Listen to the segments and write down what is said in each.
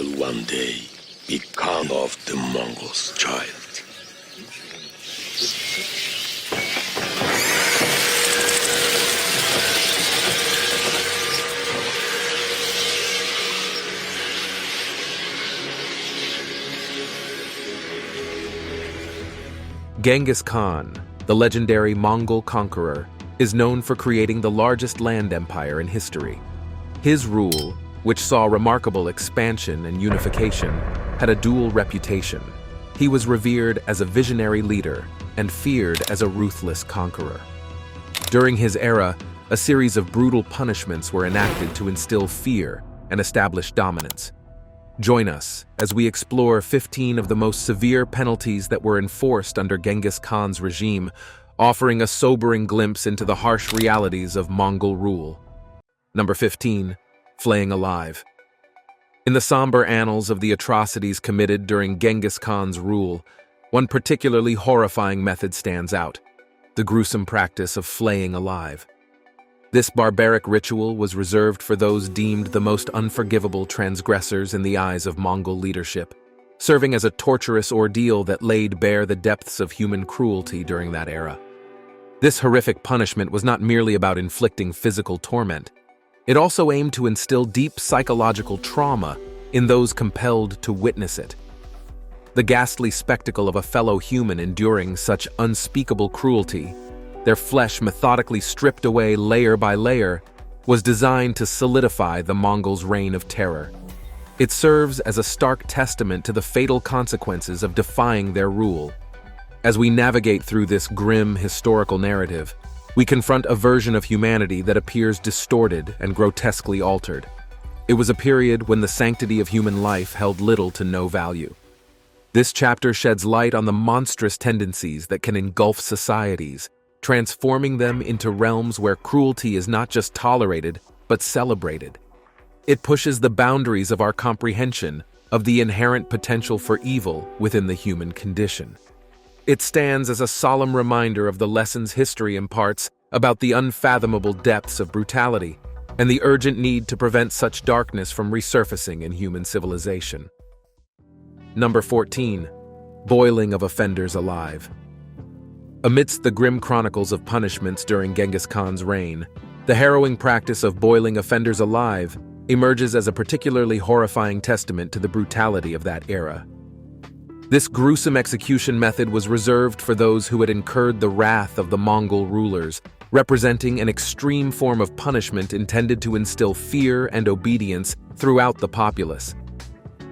will one day be Khan of the Mongols' child. Genghis Khan, the legendary Mongol conqueror, is known for creating the largest land empire in history. His rule, which saw remarkable expansion and unification, had a dual reputation. He was revered as a visionary leader and feared as a ruthless conqueror. During his era, a series of brutal punishments were enacted to instill fear and establish dominance. Join us as we explore 15 of the most severe penalties that were enforced under Genghis Khan's regime, offering a sobering glimpse into the harsh realities of Mongol rule. Number 15. Flaying Alive. In the somber annals of the atrocities committed during Genghis Khan's rule, one particularly horrifying method stands out: the gruesome practice of flaying alive. This barbaric ritual was reserved for those deemed the most unforgivable transgressors in the eyes of Mongol leadership, serving as a torturous ordeal that laid bare the depths of human cruelty during that era. This horrific punishment was not merely about inflicting physical torment. It also aimed to instill deep psychological trauma in those compelled to witness it. The ghastly spectacle of a fellow human enduring such unspeakable cruelty, their flesh methodically stripped away layer by layer, was designed to solidify the Mongols' reign of terror. It serves as a stark testament to the fatal consequences of defying their rule. As we navigate through this grim historical narrative, we confront a version of humanity that appears distorted and grotesquely altered. It was a period when the sanctity of human life held little to no value. This chapter sheds light on the monstrous tendencies that can engulf societies, transforming them into realms where cruelty is not just tolerated, but celebrated. It pushes the boundaries of our comprehension of the inherent potential for evil within the human condition. It stands as a solemn reminder of the lessons history imparts about the unfathomable depths of brutality and the urgent need to prevent such darkness from resurfacing in human civilization. Number 14. Boiling of offenders alive. Amidst the grim chronicles of punishments during Genghis Khan's reign, the harrowing practice of boiling offenders alive emerges as a particularly horrifying testament to the brutality of that era. This gruesome execution method was reserved for those who had incurred the wrath of the Mongol rulers, representing an extreme form of punishment intended to instill fear and obedience throughout the populace.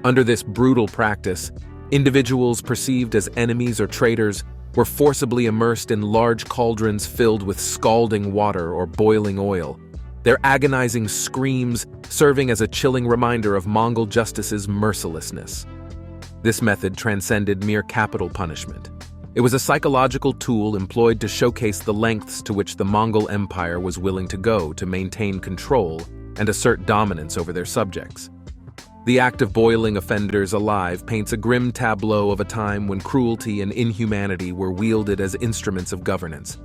Under this brutal practice, individuals perceived as enemies or traitors were forcibly immersed in large cauldrons filled with scalding water or boiling oil, their agonizing screams serving as a chilling reminder of Mongol justice's mercilessness. This method transcended mere capital punishment. It was a psychological tool employed to showcase the lengths to which the Mongol Empire was willing to go to maintain control and assert dominance over their subjects. The act of boiling offenders alive paints a grim tableau of a time when cruelty and inhumanity were wielded as instruments of governance.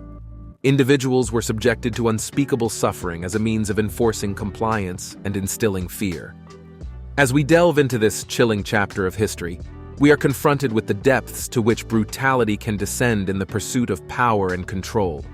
Individuals were subjected to unspeakable suffering as a means of enforcing compliance and instilling fear. As we delve into this chilling chapter of history, we are confronted with the depths to which brutality can descend in the pursuit of power and control.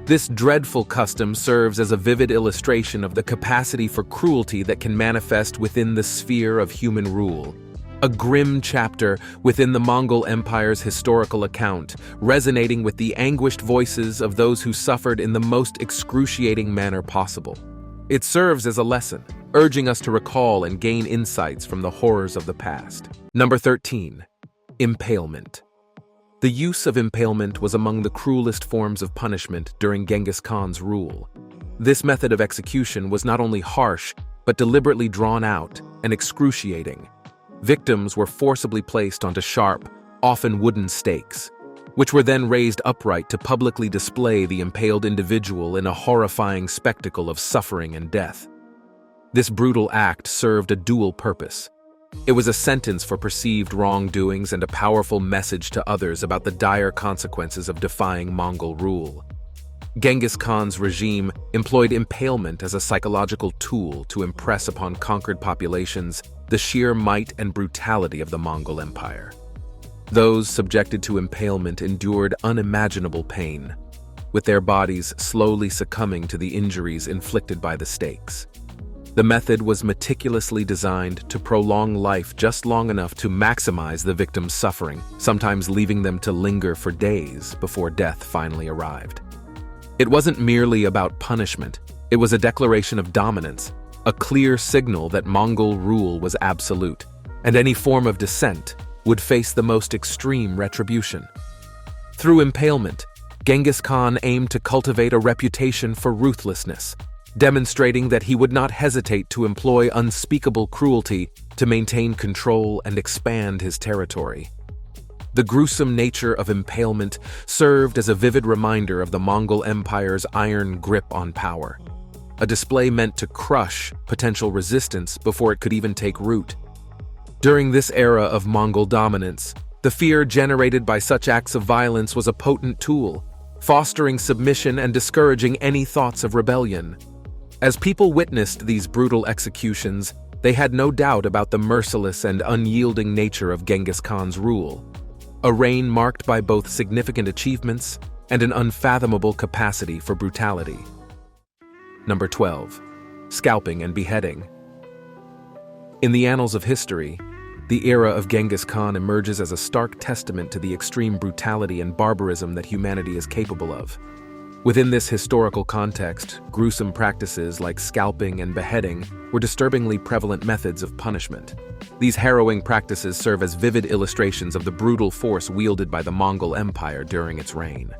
This dreadful custom serves as a vivid illustration of the capacity for cruelty that can manifest within the sphere of human rule. A grim chapter within the Mongol Empire's historical account, resonating with the anguished voices of those who suffered in the most excruciating manner possible. It serves as a lesson, urging us to recall and gain insights from the horrors of the past. Number 13. Impalement. The use of impalement was among the cruelest forms of punishment during Genghis Khan's rule. This method of execution was not only harsh, but deliberately drawn out and excruciating. Victims were forcibly placed onto sharp, often wooden stakes, which were then raised upright to publicly display the impaled individual in a horrifying spectacle of suffering and death. This brutal act served a dual purpose. It was a sentence for perceived wrongdoings and a powerful message to others about the dire consequences of defying Mongol rule. Genghis Khan's regime employed impalement as a psychological tool to impress upon conquered populations the sheer might and brutality of the Mongol Empire. Those subjected to impalement endured unimaginable pain, with their bodies slowly succumbing to the injuries inflicted by the stakes. The method was meticulously designed to prolong life just long enough to maximize the victim's suffering, sometimes leaving them to linger for days before death finally arrived. It wasn't merely about punishment, it was a declaration of dominance, a clear signal that Mongol rule was absolute, and any form of dissent would face the most extreme retribution. Through impalement, Genghis Khan aimed to cultivate a reputation for ruthlessness, demonstrating that he would not hesitate to employ unspeakable cruelty to maintain control and expand his territory. The gruesome nature of impalement served as a vivid reminder of the Mongol Empire's iron grip on power, a display meant to crush potential resistance before it could even take root. During this era of Mongol dominance, the fear generated by such acts of violence was a potent tool, fostering submission and discouraging any thoughts of rebellion. As people witnessed these brutal executions, they had no doubt about the merciless and unyielding nature of Genghis Khan's rule, a reign marked by both significant achievements and an unfathomable capacity for brutality. Number 12. Scalping and Beheading. In the annals of history, the era of Genghis Khan emerges as a stark testament to the extreme brutality and barbarism that humanity is capable of. Within this historical context, gruesome practices like scalping and beheading were disturbingly prevalent methods of punishment. These harrowing practices serve as vivid illustrations of the brutal force wielded by the Mongol Empire during its reign.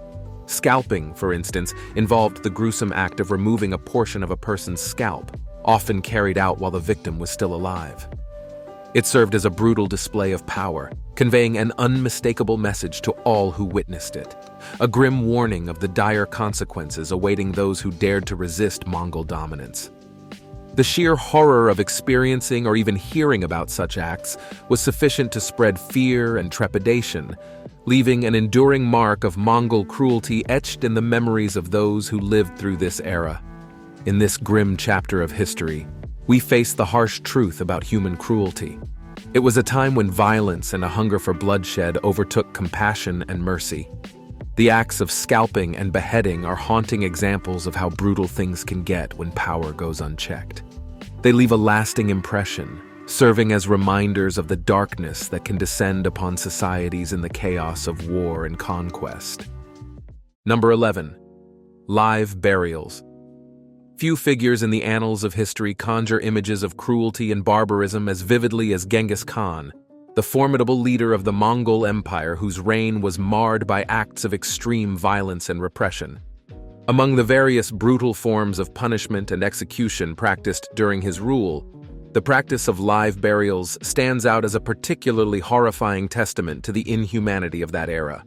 Scalping, for instance, involved the gruesome act of removing a portion of a person's scalp, often carried out while the victim was still alive. It served as a brutal display of power, conveying an unmistakable message to all who witnessed it, a grim warning of the dire consequences awaiting those who dared to resist Mongol dominance. The sheer horror of experiencing or even hearing about such acts was sufficient to spread fear and trepidation, leaving an enduring mark of Mongol cruelty etched in the memories of those who lived through this era. In this grim chapter of history, we face the harsh truth about human cruelty. It was a time when violence and a hunger for bloodshed overtook compassion and mercy. The acts of scalping and beheading are haunting examples of how brutal things can get when power goes unchecked. They leave a lasting impression, serving as reminders of the darkness that can descend upon societies in the chaos of war and conquest. Number 11. Live burials. Few figures in the annals of history conjure images of cruelty and barbarism as vividly as Genghis Khan, the formidable leader of the Mongol Empire whose reign was marred by acts of extreme violence and repression. Among the various brutal forms of punishment and execution practiced during his rule, the practice of live burials stands out as a particularly horrifying testament to the inhumanity of that era.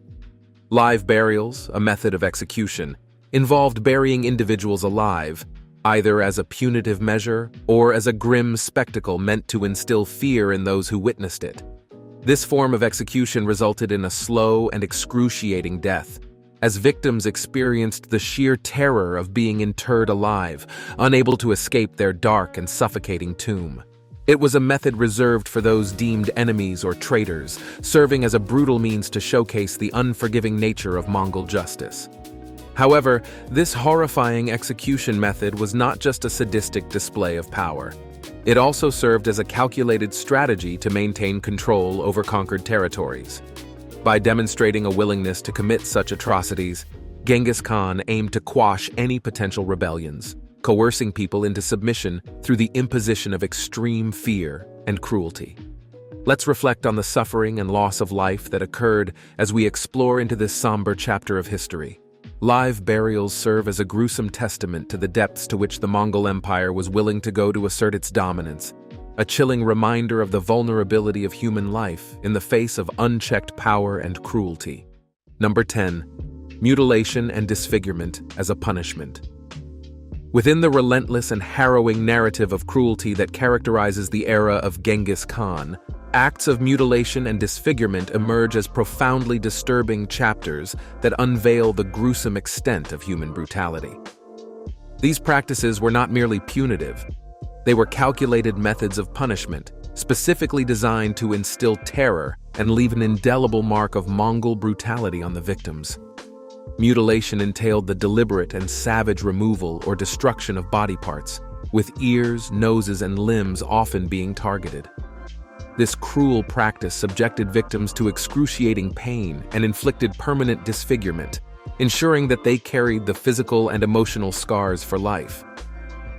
Live burials, a method of execution, involved burying individuals alive, either as a punitive measure or as a grim spectacle meant to instill fear in those who witnessed it. This form of execution resulted in a slow and excruciating death, as victims experienced the sheer terror of being interred alive, unable to escape their dark and suffocating tomb. It was a method reserved for those deemed enemies or traitors, serving as a brutal means to showcase the unforgiving nature of Mongol justice. However, this horrifying execution method was not just a sadistic display of power. It also served as a calculated strategy to maintain control over conquered territories. By demonstrating a willingness to commit such atrocities, Genghis Khan aimed to quash any potential rebellions, coercing people into submission through the imposition of extreme fear and cruelty. Let's reflect on the suffering and loss of life that occurred as we explore into this somber chapter of history. Live burials serve as a gruesome testament to the depths to which the Mongol Empire was willing to go to assert its dominance, a chilling reminder of the vulnerability of human life in the face of unchecked power and cruelty. Number 10. Mutilation and disfigurement as a punishment. Within the relentless and harrowing narrative of cruelty that characterizes the era of Genghis Khan, acts of mutilation and disfigurement emerge as profoundly disturbing chapters that unveil the gruesome extent of human brutality. These practices were not merely punitive. They were calculated methods of punishment, specifically designed to instill terror and leave an indelible mark of Mongol brutality on the victims. Mutilation entailed the deliberate and savage removal or destruction of body parts, with ears, noses, and limbs often being targeted. This cruel practice subjected victims to excruciating pain and inflicted permanent disfigurement, ensuring that they carried the physical and emotional scars for life.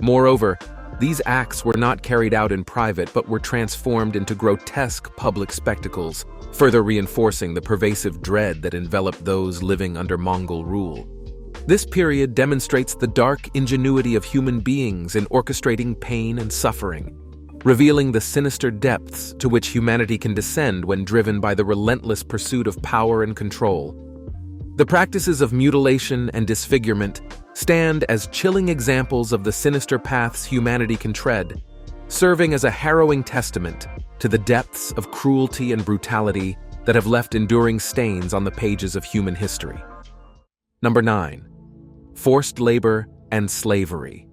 Moreover, these acts were not carried out in private but were transformed into grotesque public spectacles, further reinforcing the pervasive dread that enveloped those living under Mongol rule. This period demonstrates the dark ingenuity of human beings in orchestrating pain and suffering, revealing the sinister depths to which humanity can descend when driven by the relentless pursuit of power and control. The practices of mutilation and disfigurement stand as chilling examples of the sinister paths humanity can tread, serving as a harrowing testament to the depths of cruelty and brutality that have left enduring stains on the pages of human history. Number 9. Forced labor and slavery.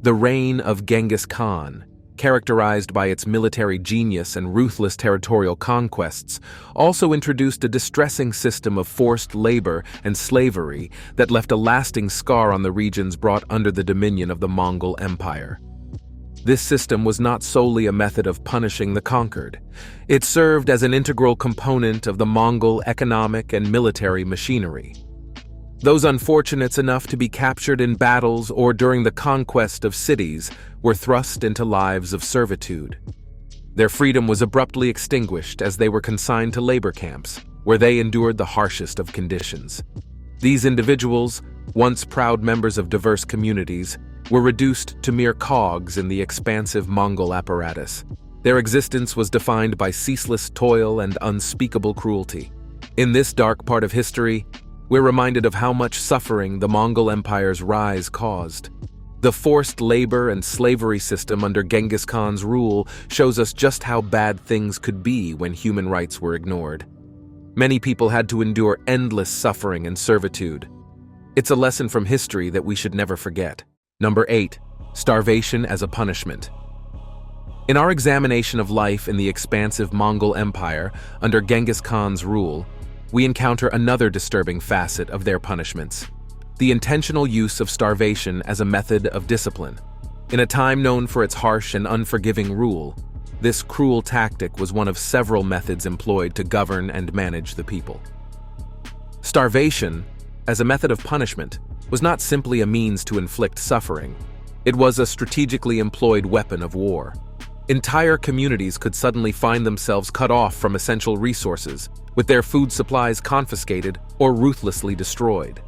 The reign of Genghis Khan, characterized by its military genius and ruthless territorial conquests, also introduced a distressing system of forced labor and slavery that left a lasting scar on the regions brought under the dominion of the Mongol Empire. This system was not solely a method of punishing the conquered. It served as an integral component of the Mongol economic and military machinery. Those unfortunates enough to be captured in battles or during the conquest of cities were thrust into lives of servitude. Their freedom was abruptly extinguished as they were consigned to labor camps, where they endured the harshest of conditions. These individuals, once proud members of diverse communities, were reduced to mere cogs in the expansive Mongol apparatus. Their existence was defined by ceaseless toil and unspeakable cruelty. In this dark part of history, we're reminded of how much suffering the Mongol Empire's rise caused. The forced labor and slavery system under Genghis Khan's rule shows us just how bad things could be when human rights were ignored. Many people had to endure endless suffering and servitude. It's a lesson from history that we should never forget. Number 8. Starvation as a punishment. In our examination of life in the expansive Mongol Empire under Genghis Khan's rule, we encounter another disturbing facet of their punishments: the intentional use of starvation as a method of discipline. In a time known for its harsh and unforgiving rule, this cruel tactic was one of several methods employed to govern and manage the people. Starvation, as a method of punishment, was not simply a means to inflict suffering. It was a strategically employed weapon of war. Entire communities could suddenly find themselves cut off from essential resources, with their food supplies confiscated or ruthlessly destroyed.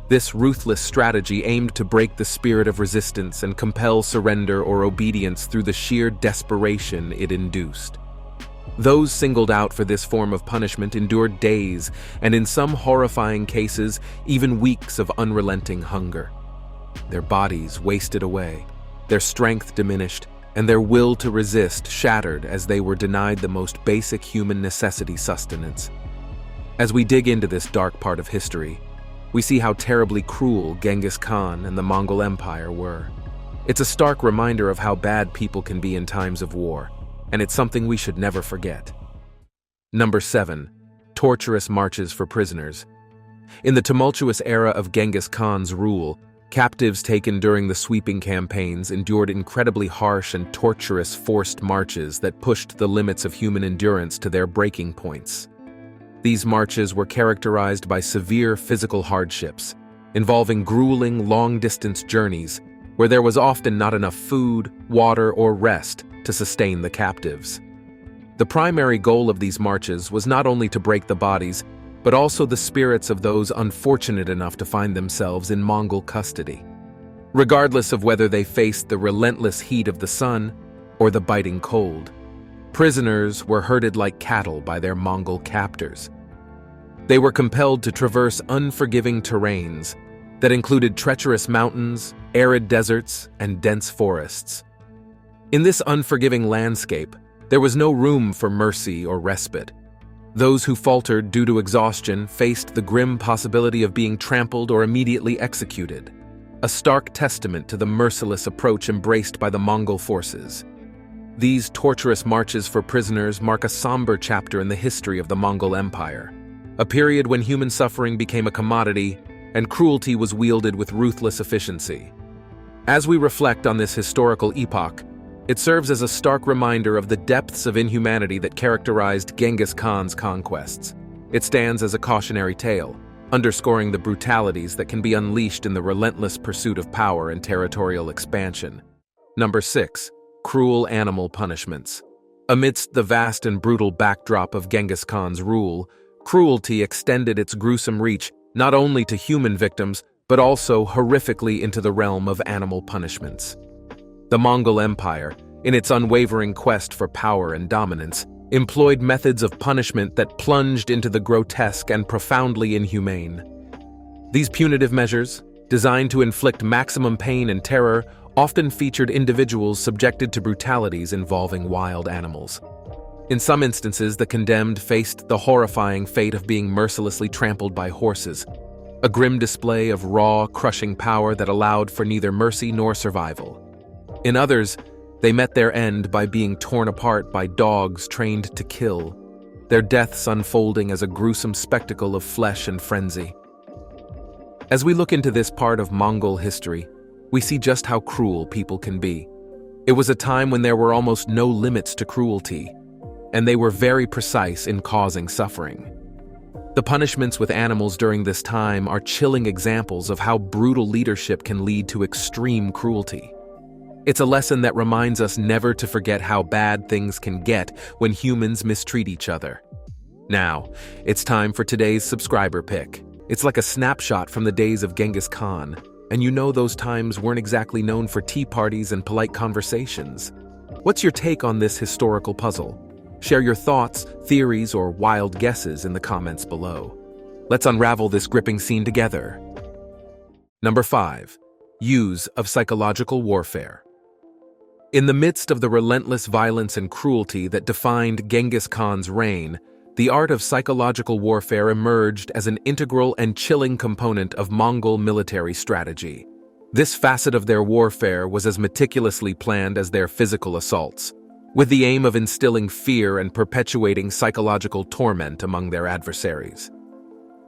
This ruthless strategy aimed to break the spirit of resistance and compel surrender or obedience through the sheer desperation it induced. Those singled out for this form of punishment endured days, and in some horrifying cases, even weeks of unrelenting hunger. Their bodies wasted away, their strength diminished, and their will to resist shattered as they were denied the most basic human necessity: sustenance. As we dig into this dark part of history, we see how terribly cruel Genghis Khan and the Mongol Empire were. It's a stark reminder of how bad people can be in times of war, and it's something we should never forget. Number 7. Torturous marches for prisoners. In the tumultuous era of Genghis Khan's rule, captives taken during the sweeping campaigns endured incredibly harsh and torturous forced marches that pushed the limits of human endurance to their breaking points. These marches were characterized by severe physical hardships, involving grueling long-distance journeys where there was often not enough food, water, or rest to sustain the captives. The primary goal of these marches was not only to break the bodies, but also the spirits of those unfortunate enough to find themselves in Mongol custody. Regardless of whether they faced the relentless heat of the sun or the biting cold, prisoners were herded like cattle by their Mongol captors. They were compelled to traverse unforgiving terrains that included treacherous mountains, arid deserts, and dense forests. In this unforgiving landscape, there was no room for mercy or respite. Those who faltered due to exhaustion faced the grim possibility of being trampled or immediately executed, a stark testament to the merciless approach embraced by the Mongol forces. These torturous marches for prisoners mark a somber chapter in the history of the Mongol Empire, a period when human suffering became a commodity and cruelty was wielded with ruthless efficiency. As we reflect on this historical epoch, it serves as a stark reminder of the depths of inhumanity that characterized Genghis Khan's conquests. It stands as a cautionary tale, underscoring the brutalities that can be unleashed in the relentless pursuit of power and territorial expansion. Number 6. Cruel animal punishments. Amidst the vast and brutal backdrop of Genghis Khan's rule, cruelty extended its gruesome reach not only to human victims, but also horrifically into the realm of animal punishments. The Mongol Empire, in its unwavering quest for power and dominance, employed methods of punishment that plunged into the grotesque and profoundly inhumane. These punitive measures, designed to inflict maximum pain and terror, often featured individuals subjected to brutalities involving wild animals. In some instances, the condemned faced the horrifying fate of being mercilessly trampled by horses, a grim display of raw, crushing power that allowed for neither mercy nor survival. In others, they met their end by being torn apart by dogs trained to kill, their deaths unfolding as a gruesome spectacle of flesh and frenzy. As we look into this part of Mongol history, we see just how cruel people can be. It was a time when there were almost no limits to cruelty, and they were very precise in causing suffering. The punishments with animals during this time are chilling examples of how brutal leadership can lead to extreme cruelty. It's a lesson that reminds us never to forget how bad things can get when humans mistreat each other. Now, it's time for today's subscriber pick. It's like a snapshot from the days of Genghis Khan, and you know those times weren't exactly known for tea parties and polite conversations. What's your take on this historical puzzle? Share your thoughts, theories, or wild guesses in the comments below. Let's unravel this gripping scene together. Number 5. Use of psychological warfare. In the midst of the relentless violence and cruelty that defined Genghis Khan's reign, the art of psychological warfare emerged as an integral and chilling component of Mongol military strategy. This facet of their warfare was as meticulously planned as their physical assaults, with the aim of instilling fear and perpetuating psychological torment among their adversaries.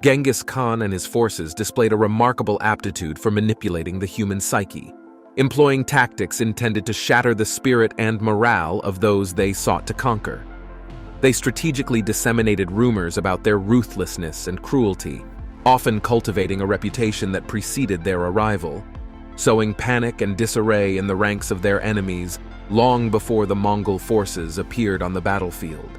Genghis Khan and his forces displayed a remarkable aptitude for manipulating the human psyche, employing tactics intended to shatter the spirit and morale of those they sought to conquer. They strategically disseminated rumors about their ruthlessness and cruelty, often cultivating a reputation that preceded their arrival, sowing panic and disarray in the ranks of their enemies long before the Mongol forces appeared on the battlefield.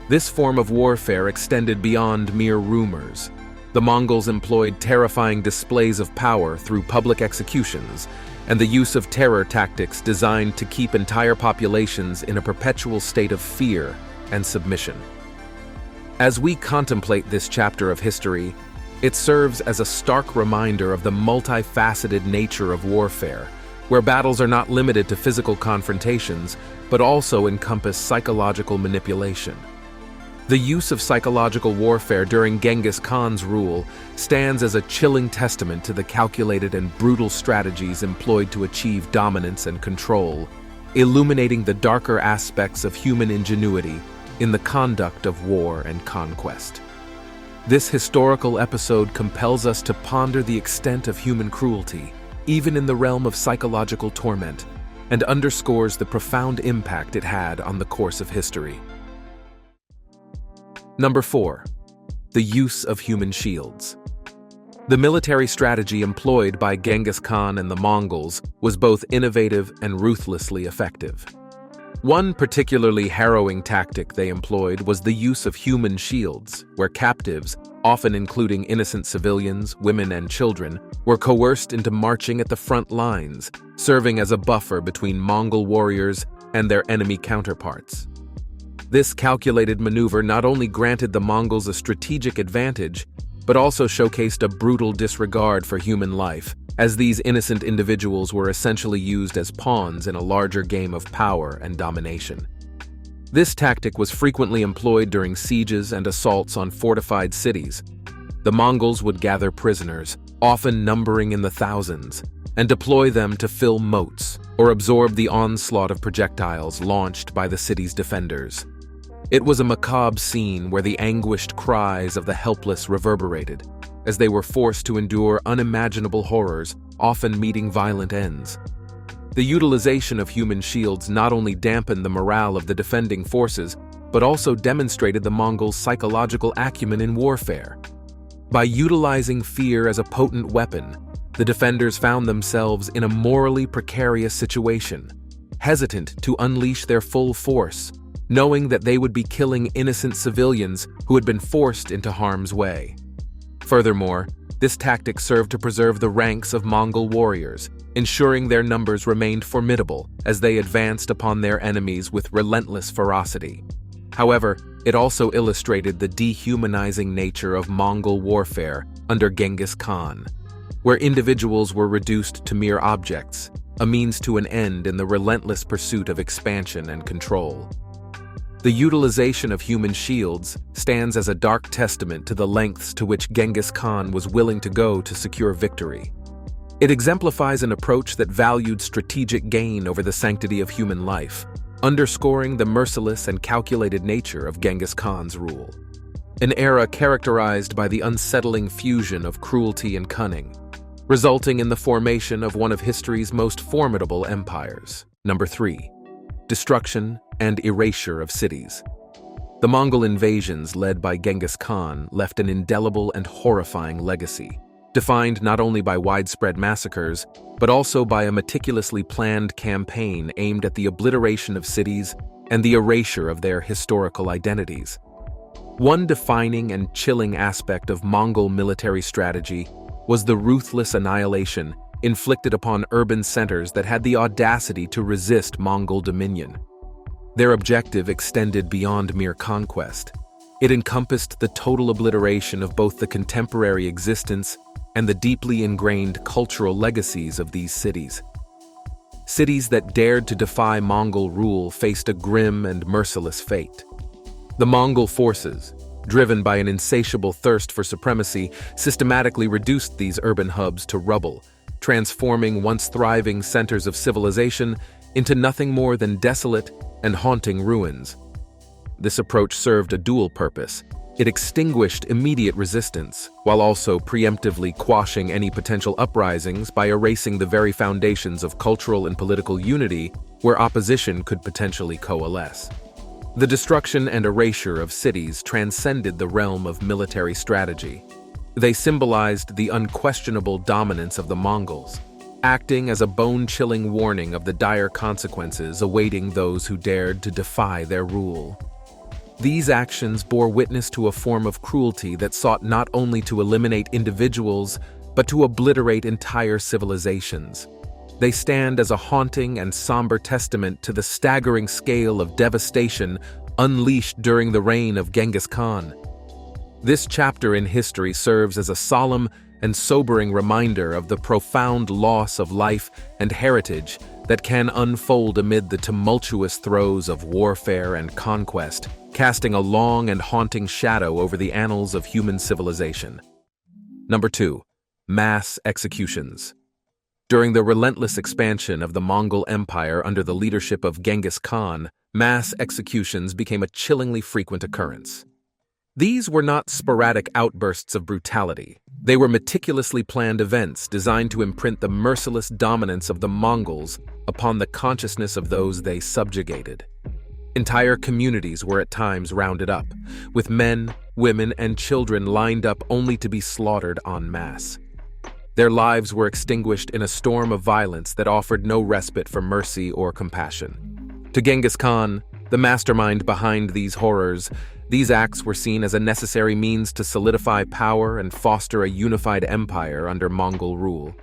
This form of warfare extended beyond mere rumors. The Mongols employed terrifying displays of power through public executions and the use of terror tactics designed to keep entire populations in a perpetual state of fear and submission. As we contemplate this chapter of history, it serves as a stark reminder of the multifaceted nature of warfare, where battles are not limited to physical confrontations, but also encompass psychological manipulation. The use of psychological warfare during Genghis Khan's rule stands as a chilling testament to the calculated and brutal strategies employed to achieve dominance and control, illuminating the darker aspects of human ingenuity in the conduct of war and conquest. This historical episode compels us to ponder the extent of human cruelty, even in the realm of psychological torment, and underscores the profound impact it had on the course of history. Number 4. The use of human shields. The military strategy employed by Genghis Khan and the Mongols was both innovative and ruthlessly effective. One particularly harrowing tactic they employed was the use of human shields, where captives, often including innocent civilians, women, and children, were coerced into marching at the front lines, serving as a buffer between Mongol warriors and their enemy counterparts. This calculated maneuver not only granted the Mongols a strategic advantage, but also showcased a brutal disregard for human life, as these innocent individuals were essentially used as pawns in a larger game of power and domination. This tactic was frequently employed during sieges and assaults on fortified cities. The Mongols would gather prisoners, often numbering in the thousands, and deploy them to fill moats or absorb the onslaught of projectiles launched by the city's defenders. It was a macabre scene where the anguished cries of the helpless reverberated, as they were forced to endure unimaginable horrors, often meeting violent ends. The utilization of human shields not only dampened the morale of the defending forces, but also demonstrated the Mongols' psychological acumen in warfare. By utilizing fear as a potent weapon, the defenders found themselves in a morally precarious situation, hesitant to unleash their full force, knowing that they would be killing innocent civilians who had been forced into harm's way. Furthermore, this tactic served to preserve the ranks of Mongol warriors, ensuring their numbers remained formidable as they advanced upon their enemies with relentless ferocity. However, it also illustrated the dehumanizing nature of Mongol warfare under Genghis Khan, where individuals were reduced to mere objects, a means to an end in the relentless pursuit of expansion and control. The utilization of human shields stands as a dark testament to the lengths to which Genghis Khan was willing to go to secure victory. It exemplifies an approach that valued strategic gain over the sanctity of human life, underscoring the merciless and calculated nature of Genghis Khan's rule. An era characterized by the unsettling fusion of cruelty and cunning, resulting in the formation of one of history's most formidable empires. Number 3. Destruction and erasure of cities. The Mongol invasions led by Genghis Khan left an indelible and horrifying legacy, defined not only by widespread massacres, but also by a meticulously planned campaign aimed at the obliteration of cities and the erasure of their historical identities. One defining and chilling aspect of Mongol military strategy was the ruthless annihilation inflicted upon urban centers that had the audacity to resist Mongol dominion. Their objective extended beyond mere conquest. It encompassed the total obliteration of both the contemporary existence and the deeply ingrained cultural legacies of these cities. Cities that dared to defy Mongol rule faced a grim and merciless fate. The Mongol forces, driven by an insatiable thirst for supremacy, systematically reduced these urban hubs to rubble, transforming once thriving centers of civilization into nothing more than desolate and haunting ruins. This approach served a dual purpose. It extinguished immediate resistance, while also preemptively quashing any potential uprisings by erasing the very foundations of cultural and political unity where opposition could potentially coalesce. The destruction and erasure of cities transcended the realm of military strategy. They symbolized the unquestionable dominance of the Mongols, acting as a bone-chilling warning of the dire consequences awaiting those who dared to defy their rule. These actions bore witness to a form of cruelty that sought not only to eliminate individuals, but to obliterate entire civilizations. They stand as a haunting and somber testament to the staggering scale of devastation unleashed during the reign of Genghis Khan. This chapter in history serves as a solemn and sobering reminder of the profound loss of life and heritage that can unfold amid the tumultuous throes of warfare and conquest, casting a long and haunting shadow over the annals of human civilization. Number 2. Mass executions. During the relentless expansion of the Mongol Empire under the leadership of Genghis Khan, mass executions became a chillingly frequent occurrence. These were not sporadic outbursts of brutality. They were meticulously planned events designed to imprint the merciless dominance of the Mongols upon the consciousness of those they subjugated. Entire communities were at times rounded up, with men, women, and children lined up only to be slaughtered en masse. Their lives were extinguished in a storm of violence that offered no respite for mercy or compassion. To Genghis Khan, the mastermind behind these horrors, these acts were seen as a necessary means to solidify power and foster a unified empire under Mongol rule.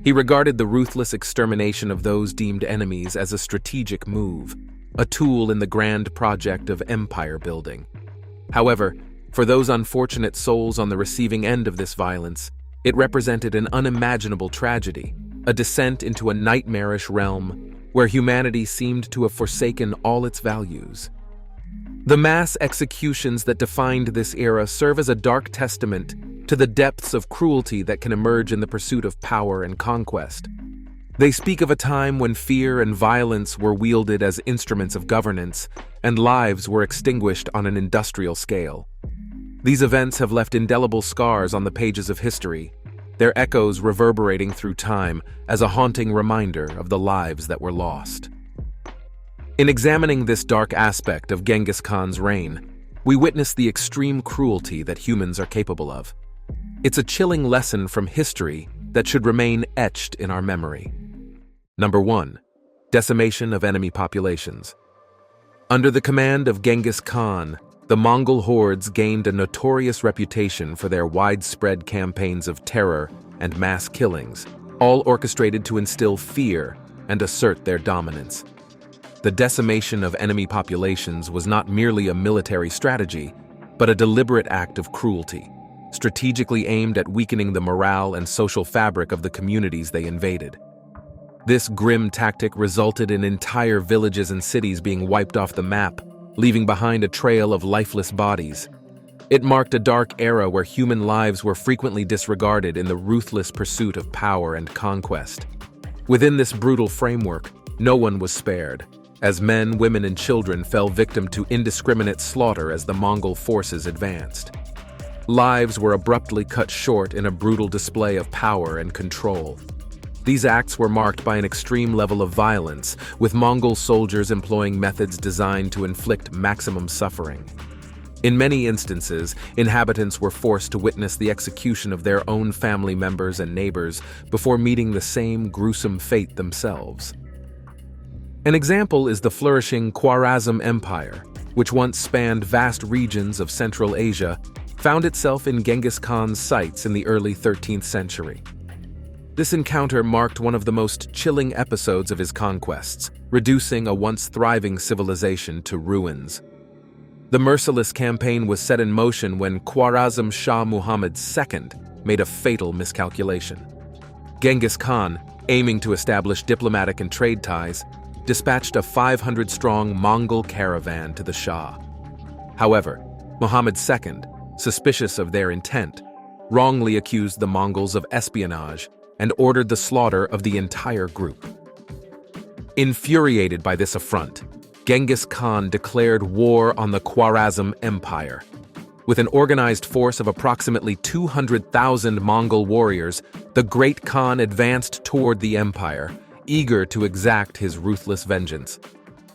He regarded the ruthless extermination of those deemed enemies as a strategic move, a tool in the grand project of empire building. However, for those unfortunate souls on the receiving end of this violence, it represented an unimaginable tragedy, a descent into a nightmarish realm where humanity seemed to have forsaken all its values. The mass executions that defined this era serve as a dark testament to the depths of cruelty that can emerge in the pursuit of power and conquest. They speak of a time when fear and violence were wielded as instruments of governance, and lives were extinguished on an industrial scale. These events have left indelible scars on the pages of history, their echoes reverberating through time as a haunting reminder of the lives that were lost. In examining this dark aspect of Genghis Khan's reign, we witness the extreme cruelty that humans are capable of. It's a chilling lesson from history that should remain etched in our memory. Number 1. Decimation of enemy populations. Under the command of Genghis Khan, the Mongol hordes gained a notorious reputation for their widespread campaigns of terror and mass killings, all orchestrated to instill fear and assert their dominance. The decimation of enemy populations was not merely a military strategy, but a deliberate act of cruelty, strategically aimed at weakening the morale and social fabric of the communities they invaded. This grim tactic resulted in entire villages and cities being wiped off the map, leaving behind a trail of lifeless bodies. It marked a dark era where human lives were frequently disregarded in the ruthless pursuit of power and conquest. Within this brutal framework, no one was spared, as men, women, and children fell victim to indiscriminate slaughter as the Mongol forces advanced. Lives were abruptly cut short in a brutal display of power and control. These acts were marked by an extreme level of violence, with Mongol soldiers employing methods designed to inflict maximum suffering. In many instances, inhabitants were forced to witness the execution of their own family members and neighbors before meeting the same gruesome fate themselves. An example is the flourishing Khwarezm Empire, which once spanned vast regions of Central Asia, found itself in Genghis Khan's sights in the early 13th century. This encounter marked one of the most chilling episodes of his conquests, reducing a once thriving civilization to ruins. The merciless campaign was set in motion when Khwarezm Shah Muhammad II made a fatal miscalculation. Genghis Khan, aiming to establish diplomatic and trade ties, dispatched a 500-strong Mongol caravan to the Shah. However, Muhammad II, suspicious of their intent, wrongly accused the Mongols of espionage and ordered the slaughter of the entire group. Infuriated by this affront, Genghis Khan declared war on the Khwarezm Empire. With an organized force of approximately 200,000 Mongol warriors, the Great Khan advanced toward the empire, eager to exact his ruthless vengeance.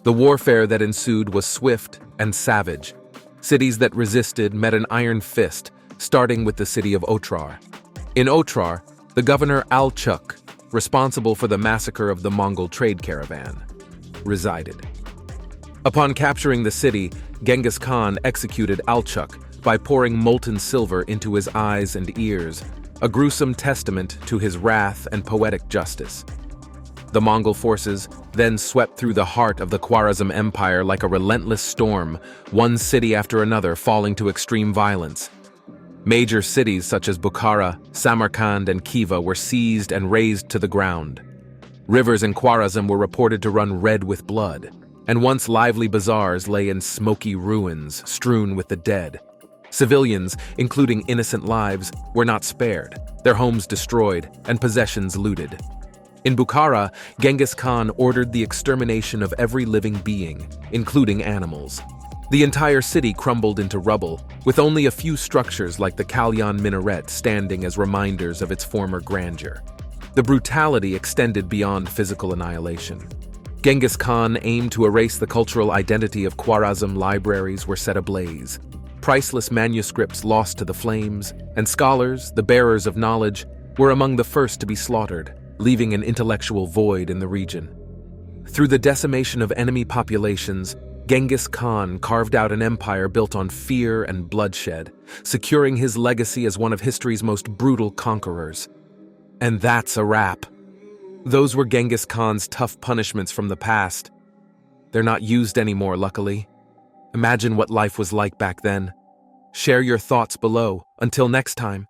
The warfare that ensued was swift and savage. Cities that resisted met an iron fist, starting with the city of Otrar. In Otrar, the governor Alchuk, responsible for the massacre of the Mongol trade caravan, resided. Upon capturing the city, Genghis Khan executed Alchuk by pouring molten silver into his eyes and ears, a gruesome testament to his wrath and poetic justice. The Mongol forces then swept through the heart of the Khwarezm Empire like a relentless storm, one city after another falling to extreme violence. Major cities such as Bukhara, Samarkand, and Khiva were seized and razed to the ground. Rivers in Khwarezm were reported to run red with blood, and once lively bazaars lay in smoky ruins, strewn with the dead. Civilians, including innocent lives, were not spared, their homes destroyed, and possessions looted. In Bukhara, Genghis Khan ordered the extermination of every living being, including animals. The entire city crumbled into rubble, with only a few structures like the Kalyan minaret standing as reminders of its former grandeur. The brutality extended beyond physical annihilation. Genghis Khan aimed to erase the cultural identity of Khwarezm. Libraries were set ablaze, priceless manuscripts lost to the flames, and scholars, the bearers of knowledge, were among the first to be slaughtered, leaving an intellectual void in the region. Through the decimation of enemy populations, Genghis Khan carved out an empire built on fear and bloodshed, securing his legacy as one of history's most brutal conquerors. And that's a wrap. Those were Genghis Khan's tough punishments from the past. They're not used anymore, luckily. Imagine what life was like back then. Share your thoughts below. Until next time.